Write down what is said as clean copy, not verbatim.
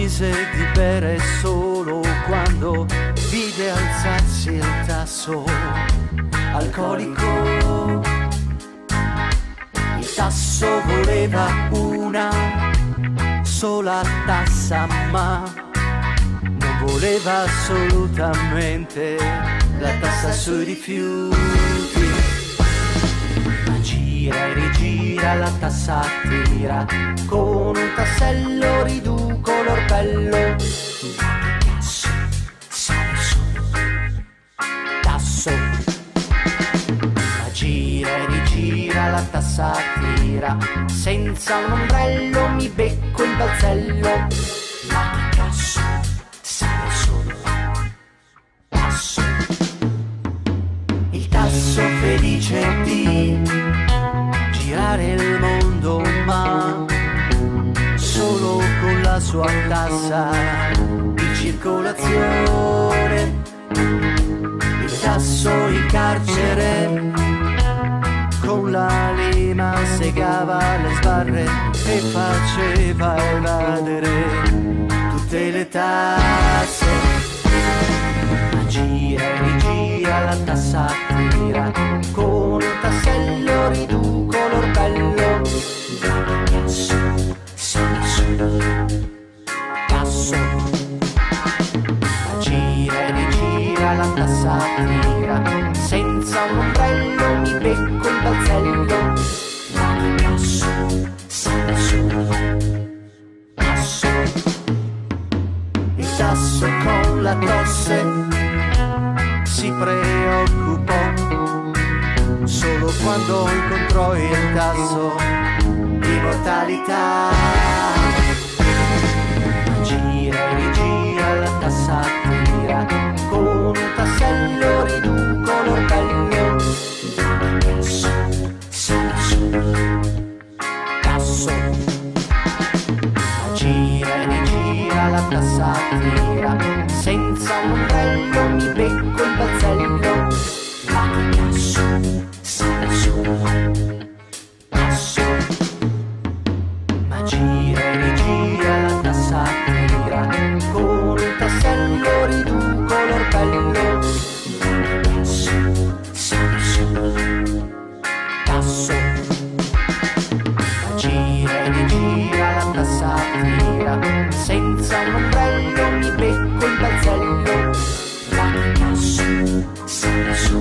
smise di bere solo quando vide alzarsi il tasso alcolico. Il tasso voleva una sola tassa, ma non voleva assolutamente la tassa sui rifiuti. Ma gira e rigira la tassa tira, con un tassello riduco l'orpello. Che cazzo sale su? Tasso. Ma gira e rigira la tassa tira, senza un ombrello mi becco il balzello. Ma che cazzo sale su? Tasso. Il tasso felice di girare il mondo, ma solo con la sua tassa di circolazione. Il tasso in carcere con la lima segava le sbarre e faceva evadere tutte le tasse. Ma gira e rigira la tassa tira, con un tassello riduco l'orpello. Cazzo sale su? Tasso. Ma gira e rigira la tassa tira, senza un ombrello mi becco il balzello. Ma che cazzo sale su? Tasso. Il tasso con la tosse si preoccupò solo quando incontrò il tasso di mortalità. Gira e rigira la tassa tira, con un tassello riduco l'orpello. Cazzo sale su? Tasso. Gira e rigira la tassa tira, senza un ombrello mi becco il balzello. Ma che cazzo sale su? Tasso. Ma gira e rigira la tassa tira, con un tassello riduco l'orpello. Ma che cazzo sale su? Tasso. Ma gira e rigira la tassa tira, senza un ombrello mi becco il balzello. Ma che cazzo sale su?